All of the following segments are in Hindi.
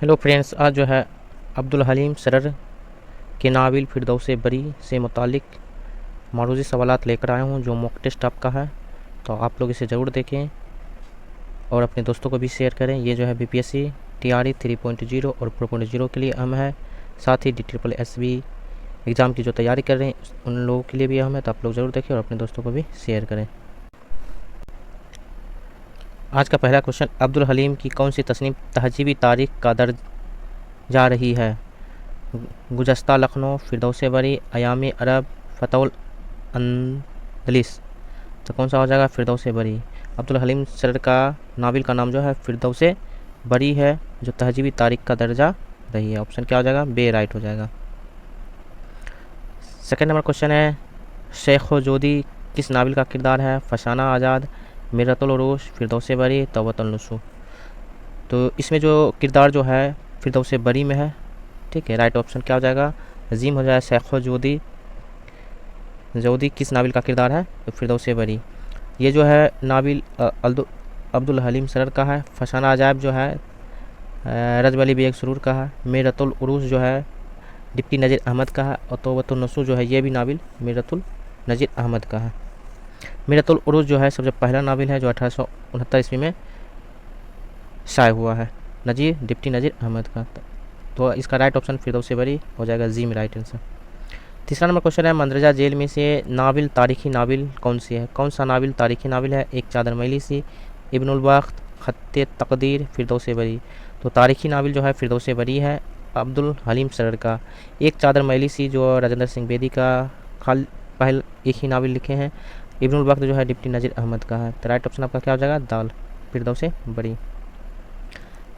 हेलो फ्रेंड्स, आज जो है अब्दुल हलीम सरर के नावल फिरदौस बरी से मुतालिक मारूजी सवालात लेकर आया हूँ जो मॉक टेस्ट आपका है। तो आप लोग इसे ज़रूर देखें और अपने दोस्तों को भी शेयर करें। ये जो है बीपीएससी टीआरई 3.0 और 4.0 के लिए अहम है। साथ ही DSSB एग्ज़ाम की जो तैयारी कर रहे हैं उन लोगों के लिए भी अहम है। तो आप लोग ज़रूर देखें और अपने दोस्तों को भी शेयर करें। आज का पहला क्वेश्चन, अब्दुल हलीम की कौन सी तस्नीफ़ तहजीबी तारीख का दर्ज जा रही है? गुज़श्ता लखनऊ, फिरदौस बरी, अयाम अरब, फ़तहुल अंदलिस। तो कौन सा हो जाएगा? फिरदौस बरी। अब्दुल हलीम सरर का नावल का नाम जो है फिरदौस बरी है, जो तहजीबी तारीख का दर्जा रही है। ऑप्शन क्या हो जाएगा? बे राइट हो जाएगा। सेकेंड नंबर क्वेश्चन है, शेख जोदी किस नावल का किरदार है? फसाना आज़ाद, मिरतुल उरूज, फिरदौस बरी, तौबतुल नसूह। तो इसमें जो किरदार जो है फिरदौस बरी में है, ठीक है। राइट ऑप्शन क्या हो जाएगा? अजीम हो जाएगा। शेख जोदी जोदी किस नावल का किरदार है? तो फिरदौस बरी। ये जो है नावल अब्दुल हलीम सरर का है। फसाना अजायब जो है रजब अली बेग सुरूर का है। मिरतुल उरूज जो है डिप्टी नज़ीर अहमद का है। और तौबतुन नसूह जो है ये भी नावल मिरतुल नज़ीर अहमद का है। मिरतुल उरूज जो है सबसे पहला नावल है जो 1869 ईस्वी में शाये हुआ है, डिप्टी नज़ीर अहमद का। तो इसका राइट ऑप्शन फिरदौस बरी हो जाएगा। जी में राइट आंसर। तीसरा नंबर क्वेश्चन है, मंदरजा जेल में से नावल तारीखी नावल कौन सी है? कौन सा नावल तारीखी नावल है? एक चादर मैली सी, इब्नुल वक्त, खत्ते तकदीर, फिरदौस बरी। तो तारीखी नावल जो है फिरदौस बरी है अब्दुल हलीम सरर का। एक चादर मैली सी जो राजेंद्र सिंह बेदी का खाल पहल एक ही नावल लिखे हैं। इब्नुल वक्त जो है डिप्टी नज़ीर अहमद का है। तो राइट ऑप्शन आपका क्या हो जाएगा? दाल, फिरदौस बरी।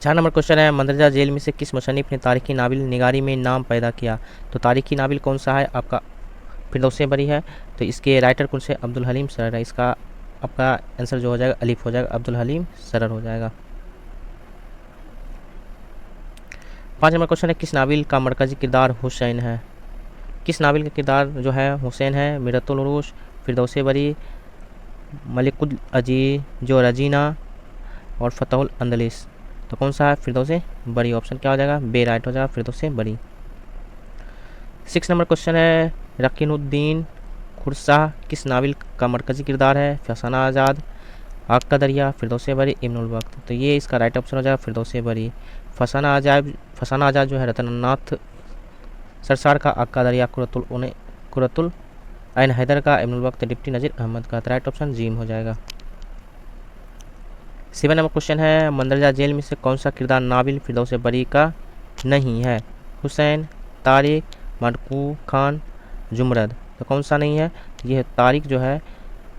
4 नंबर क्वेश्चन है, मंदरजा जेल में से किस मुसन्निफ़ ने तारीखी नावल निगारी में नाम पैदा किया? तो तारीखी नावल कौन सा है आपका? फिरदौस बरी है। तो इसके राइटर कौन से? अब्दुल हलीम सरर है। इसका आपका आंसर जो हो जाएगा अलीफ हो जाएगा, अब्दुल हलीम सरर हो जाएगा। 5 नंबर क्वेश्चन है, किस नावल का मरकजी किरदार हुसैन है? किस नावल का किरदार जो है हुसैन है? मिरतुल उरूज, फिरदौस बरी, मलिकुल अजी जो रजीना, और फ़तहुल अंदलिस। तो कौन सा है? फिरदौस बरी। ऑप्शन क्या हो जाएगा? बे राइट हो जाएगा, फिरदौस बरी। 6 नंबर क्वेश्चन है, रकीनुद्दीन खुरसाह किस नावल का मरकजी किरदार है? फसाना आज़ाद, आग का दरिया, फिरदौस बरी, इब्नुल वक्त। तो ये इसका राइट ऑप्शन हो जाएगा फिरदौस बरी। फसाना आज़ाद जो है रतननाथ सरसार का, आग का दरिया कुरतुल ऐन हैदर का, इब्नुल वक्त डिप्टी नज़ीर अहमद का। तो राइट ऑप्शन जीम हो जाएगा। 7 नंबर क्वेश्चन है, मंदरजा जेल में से कौन सा किरदार नावल फिरदौस बरी का नहीं है? हुसैन, तारिक, मरकू खान, जुमरद। तो कौन सा नहीं है? यह तारिक जो है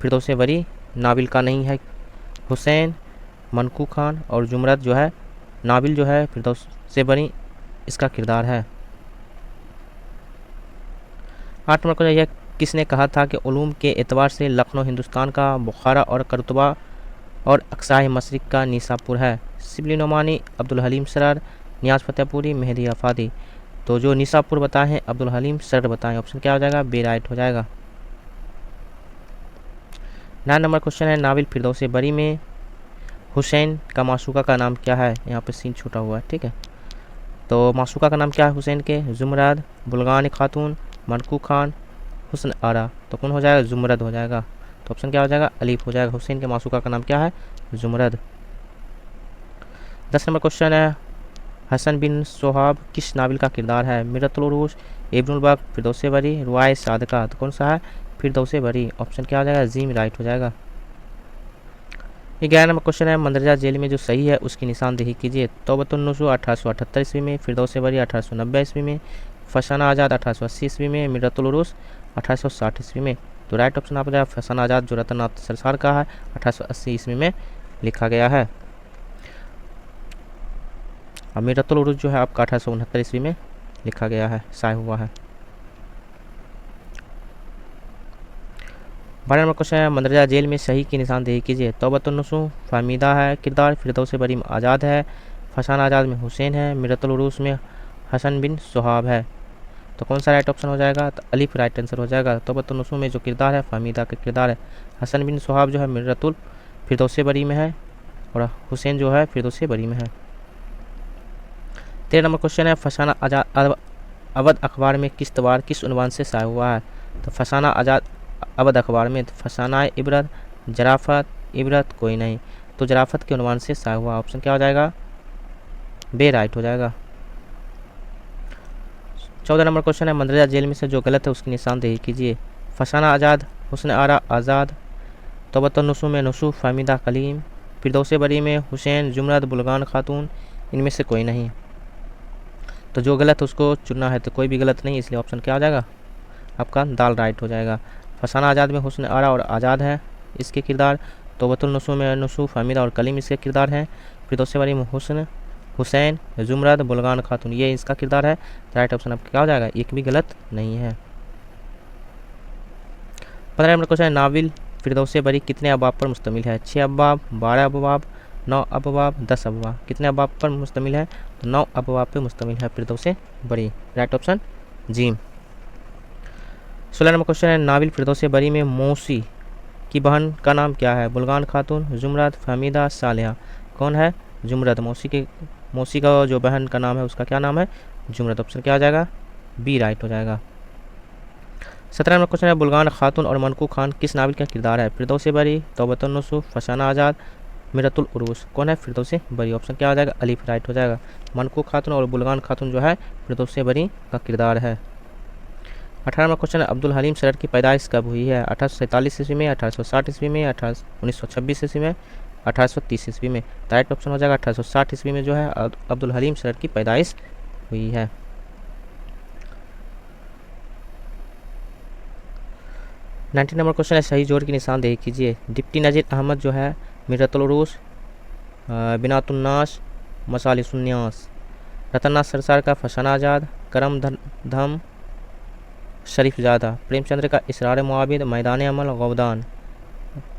फिरदौस बरी नावल का नहीं है। हुसैन, मनकू खान और जुमरद जो है नावल जो है फिरदौस बरी इसका किरदार है। 8 नंबर क्वेश्चन, यह किसने कहा था कि उलूम के एतबार से लखनऊ हिंदुस्तान का बुखारा और करतबा और अक्साय मशरिक का निसापुर है? शिबली नोमानी, अब्दुल हलीम सरर, नियाज़ फतेहपुरी, मेहदी आफादी। तो जो निसापुर बताए हैं अब्दुल हलीम सरर बताएं। ऑप्शन क्या हो जाएगा? बे राइट हो जाएगा। 9 नंबर क्वेश्चन है, नावल फिरदौस बरी में हुसैन का माशूका का नाम क्या है? यहाँ पे सीन छूटा हुआ है, ठीक है। तो माशूका का नाम क्या है हुसैन के? जुमरद, बुलगान खातून, मनकू खान, हुस्न आरा। तो कौन हो जाएगा? जुमरद हो जाएगा। तो ऑप्शन क्या हो जाएगा? अलीफ हो जाएगा। हुसैन के माशूका का नाम क्या है? जुमरद। 10 नंबर क्वेश्चन है, हसन बिन सोहाब किस नावल का किरदार है? मिरतुल उरूज, इब्नुल वक्त, फिरदौस बरी, रुवाए सादका। तो कौन सा है? फिरदौस बरी। ऑप्शन क्या हो जाएगा? जी में राइट हो जाएगा। 11 नंबर क्वेश्चन है, मंदरजा जेल में जो सही है उसकी निशानदेही कीजिए। तौबतुन नसूह 1878 ईस्वी में, फिरदौस बरी 1890 ईस्वी में, फसाना आज़ाद 1880 ईस्वी में, मिरतुल उरूज 1860 ईस्वी में। तो राइट ऑप्शन आप हो जाएगा फसाना आज़ाद जो रतननाथ सरसार का है 1880 ईस्वी में लिखा गया है। और मिरतुल उरूज जो है आपका 1869 ईस्वी में लिखा गया है, शाये हुआ है। 12 नंबर क्वेश्चन है, मंदरजा जेल में सही की निशानदेही कीजिए। तौबतुन नसूह फहमीदा है किरदार, फिरदौस बरी में आज़ाद है, फसाना आज़ाद में हुसैन है, मिरतुल उरूज में हसन बिन सोहाब है। तो कौन सा राइट ऑप्शन हो जाएगा? तो अलीफ राइट आंसर हो जाएगा। तौबतुन नसूह में जो किरदार है फहमीदा का किरदार है, हसन बिन सोहाब जो है मिरतुल फिरदौस बरी में है, और हुसैन जो है फिरदौस बरी में है। 13 नंबर क्वेश्चन है फसाना आजाद अवध अखबार में किस तवार किस उन्वान से शाया हुआ है? तो फसाना आजाद अवध अखबार में तो फसाना इबरत, जराफत, इबरत कोई नहीं, तो जराफत के उन्वान से शाया हुआ। ऑप्शन क्या हो जाएगा? बे राइट हो जाएगा। 14 नंबर क्वेश्चन है मंदरजा जेल में से जो गलत है उसकी निशानदेही कीजिए। फसाना आज़ाद, हुस्न आरा आज़ाद, तौबतुन नुसू में नुसू फाहमिदा कलीम, फिरदौसे बरी में हुसैन जुमरत बुलगान खातून, इनमें से कोई नहीं। तो जो गलत है उसको चुनना है, तो कोई भी गलत नहीं, इसलिए ऑप्शन क्या हो जाएगा? आपका दाल राइट हो जाएगा। फसाना आज़ाद में हुस्न आरा और आज़ाद है इसके किरदार, तौबतुन नुसू में नुसू फाहमिदा और कलीम इसके किरदार हैं, फिरदौसे बरी में हुस्न हुसैन जुमरत बुलगान खातून ये इसका किरदार है। राइट ऑप्शन आपका क्या हो जाएगा? एक भी गलत नहीं है। 15 नंबर क्वेश्चन है नाविल फिरदौसे बरी कितने अबाब पर मुश्तमिल है? 6 अबाब, 12 अबाब, 9 अबाब, 10 अबाब। कितने अबाब पर मुश्तमिल है? तो 9 अबाब पर मुश्तमिल है फिरदौसे बरी। राइट ऑप्शन जी। 16 नंबर क्वेश्चन है नाविल फिरदौसे बरी में मौसी की बहन का नाम क्या है? बुलगान खातून, जुमरत, फहमीदा, सालिहा। कौन है? जुमरत। मौसी का जो बहन का नाम है उसका क्या नाम है? जुमरत। ऑप्शन क्या आ जाएगा? बी राइट हो जाएगा। 17 नंबर क्वेश्चन है बुलगान खातून और मनकू खान किस नाविल का किरदार है? फिरदौसे बरी, तौबतुन नुसूह, फसाना आज़ाद, मिरतुल उरूस। कौन है? फिरदौसे बरी। ऑप्शन क्या आ जाएगा? अलीफ राइट हो जाएगा। मनकू खातून और बुलगान खातून जो है फिरदौसे बरी का किरदार है। 18 नंबर क्वेश्चन है अब्दुल हलीम सरर की पैदाइश कब हुई है? 1847 ईस्वी में, 1860 ईस्वी में, 1926 ईस्वी में, 1830 ईस्वी में। राइट ऑप्शन हो जाएगा 1860 ईस्वी में जो है अब्दुल हलीम सरर की पैदाइश हुई है। 19 नंबर क्वेश्चन है सही जोड़ की निशानदेही कीजिए। डिप्टी नज़ीर अहमद जो है मिरतुल उरूस, बिनातुन्नास, मसालिसुन्नास। रतन्नाथ सरसार का फसाना आज़ाद, करम धम, शरीफ ज़्यादा। प्रेमचंद्र का इसरार मुआबिद, मैदान अमल, गौदान।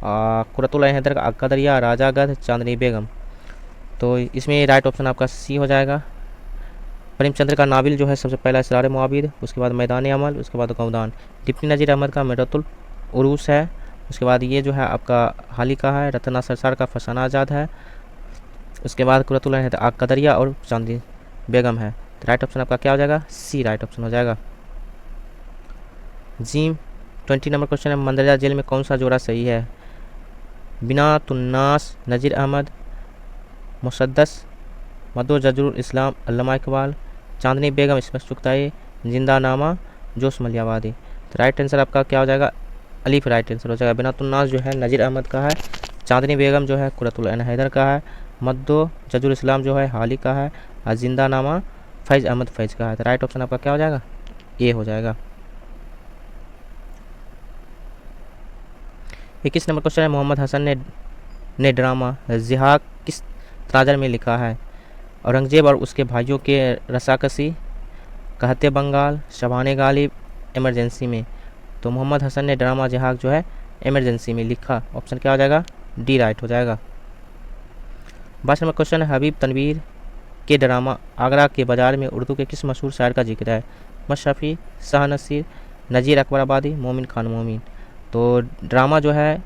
कुरतुल हैदर का अक्का दरिया, राजा गध, चांदनी बेगम। तो इसमें राइट ऑप्शन आपका सी हो जाएगा। प्रेमचंद्र का नाविल जो है सबसे पहला इसरार मुआबिद, उसके बाद मैदान अमल, उसके बाद गौदान। डिप्टी नज़ीर अहमद का मिरतुल उरूस है, उसके बाद ये जो है आपका हाली का है, रतन्नाथ सरसार का फसाना आज़ाद है, उसके बाद कुरतुल हैदर अक्का दरिया और चांदनी बेगम है। तो राइट ऑप्शन आपका क्या हो जाएगा? सी राइट ऑप्शन हो जाएगा। जी 20 नंबर क्वेश्चन है मंदरजा जेल में कौन सा जोड़ा सही है? बिनातुन्नास नज़ीर अहमद, मुसद्दस मदो जजरुल इस्लाम अल्लामा इकबाल, चांदनी बेगम इसमें चुगताई, जिंदानामा जोश मलियावादी। तो राइट आंसर आपका क्या हो जाएगा? अलीफ राइट आंसर हो जाएगा। बिनातुन्नास जो है नज़ीर अहमद का है, चांदनी बेगम जो है कुरतुल हैदर का है, मद्दो जजुल इस्लाम जो है हाली का है, और जिंदानामा फैज़ अहमद फैज़ का है। तो राइट ऑप्शन आपका क्या हो जाएगा? ए हो जाएगा। 21 नंबर क्वेश्चन है मोहम्मद हसन ने ड्रामा जिहाक किस तराजर में लिखा है? औरंगजेब और उसके भाइयों के रसाकसी, कहते बंगाल, शबाने गालिब, इमरजेंसी में। तो मोहम्मद हसन ने ड्रामा जिहाक जो है इमरजेंसी में लिखा। ऑप्शन क्या हो जाएगा? डी राइट हो जाएगा। 22 नंबर क्वेश्चन है हबीब तनवीर के ड्रामा आगरा के बाज़ार में उर्दू के किस मशहूर शायर का जिक्र है? अहमद शफ़ी, शाह नसीर, नज़ीर अकबर आबादी, मोमिन खान मोमिन। तो ड्रामा जो है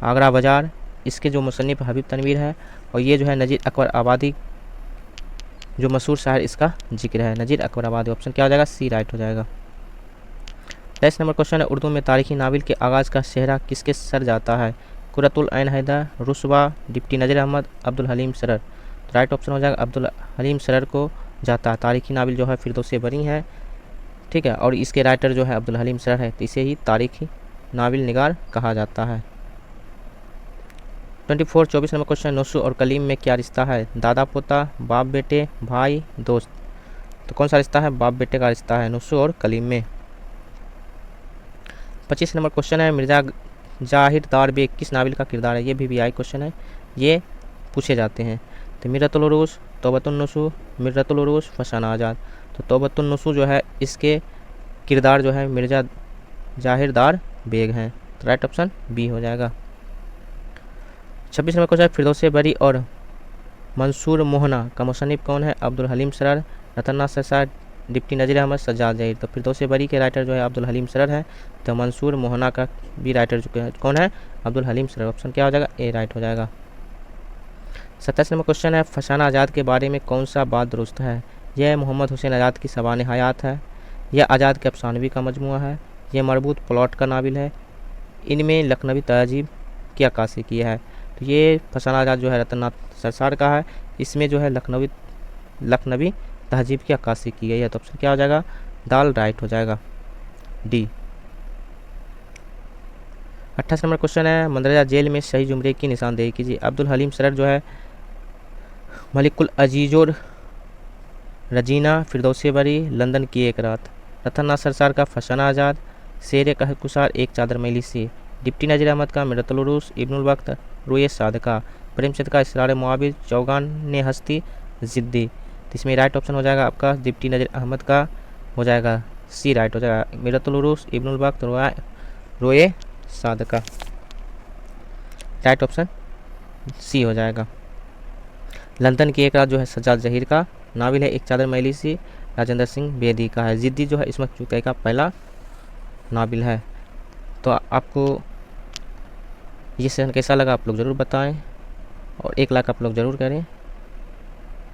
आगरा बाज़ार इसके जो मुसन्निफ़ हबीब तनवीर है, और ये जो है नज़ीर अकबर आबादी जो मशहूर शायर इसका जिक्र है, नज़ीर अकबर आबादी। ऑप्शन क्या हो जाएगा? सी राइट हो जाएगा। 23 नंबर क्वेश्चन है उर्दू में तारीखी नावल के आगाज़ का सेहरा किसके सर जाता है? कुरतुल ऐन हैदर, रुसवा, डिप्टी नज़ीर अहमद, अब्दुल हलीम सरर। तो राइट ऑप्शन हो जाएगा अब्दुल हलीम सरर को जाता है। तारीखी नावल जो है फिरदौसे बरी है, ठीक है, और इसके राइटर जो है अब्दुल हलीम सरर है, तो इसे ही तारीखी नावल निगार कहा जाता है। 24 नंबर क्वेश्चन नुसू और कलीम में क्या रिश्ता है? दादा पोता, बाप बेटे, भाई, दोस्त। तो कौन सा रिश्ता है? बाप बेटे का रिश्ता है नुसू और कलीम में। 25 नंबर क्वेश्चन है मिर्ज़ा जाहिर दार बेग किस नावल का किरदार है? ये भी आई क्वेश्चन है, ये पूछे जाते हैं। तो मिरतुल उरूस, तौबतुन नुसू, मिरतुल उरूस, फसाना आज़ाद। तो तौबतुन नुसू जो है इसके किरदार जो है मिर्ज़ा जाहिर दार बेग हैं। तो राइट ऑप्शन बी हो जाएगा। 26 नंबर क्वेश्चन फिरदौसे बरी और मंसूर मोहना का मुसन्निफ़ कौन है? अब्दुल हलीम सरर, रतन्नाथ सरसार, डिप्टी नज़ीर अहमद, सज्जाद ज़हीर। तो फिरदौसे बरी के राइटर जो है अब्दुल हलीम सरर है, तो मंसूर मोहना का भी राइटर जो कौन है? अब्दुल हलीम सरर। ऑप्शन क्या हो जाएगा? ए राइट हो जाएगा। 27 नंबर क्वेश्चन है, फसाना आज़ाद के बारे में कौन सा बात दुरुस्त है? यह मोहम्मद हुसैन आज़ाद की सवाने हयात है, यह आज़ाद के अफसानवी का मजमुआ है, यह मरबूत प्लॉट का नावल है, इनमें लखनवी तहजीब की अक्कासी की है। तो ये फसाना आज़ाद जो है रतननाथ सरसार का है, इसमें जो है लखनवी तहजीब की अक्कासी की गई है। तो ऑप्शन क्या हो जाएगा? दाल राइट हो जाएगा, डी। 28 नंबर क्वेश्चन है, मंदरजा जेल में सही जुमले की निशानदेही कीजिए। अब्दुल हलीम सरर जो है मलिकुल अजीजोर, रजीना, फिरदौसे बरी, लंदन की एक रात। रतननाथ सरसार का फसाना आज़ाद, शेर कहकुसार, एक चादर मैली सी। डिप्टी नज़ीर अहमद का मिरतुल उरूस, इब्नुल वक्त, रोए सादका। प्रेमचंद का इसरार मुआविज, चौगान ने हस्ती, जिद्दी। तो इसमें राइट ऑप्शन हो जाएगा आपका डिप्टी नज़ीर अहमद का हो जाएगा सी, राइट हो जाएगा। मिरतुल उरूस, इब्नुल वक्त, रोए सादका, राइट ऑप्शन सी हो जाएगा। लंदन की एक रात जो है सज्जाद जहीर का नावल है, एक चादर मैली सी राजेंद्र सिंह बेदी का है। जिद्दी जो है इसमें चुकाई का पहला नावल है। तो आपको ये सेशन कैसा लगा आप लोग ज़रूर बताएं, और 1 लाख आप लोग ज़रूर करें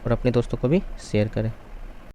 और अपने दोस्तों को भी शेयर करें।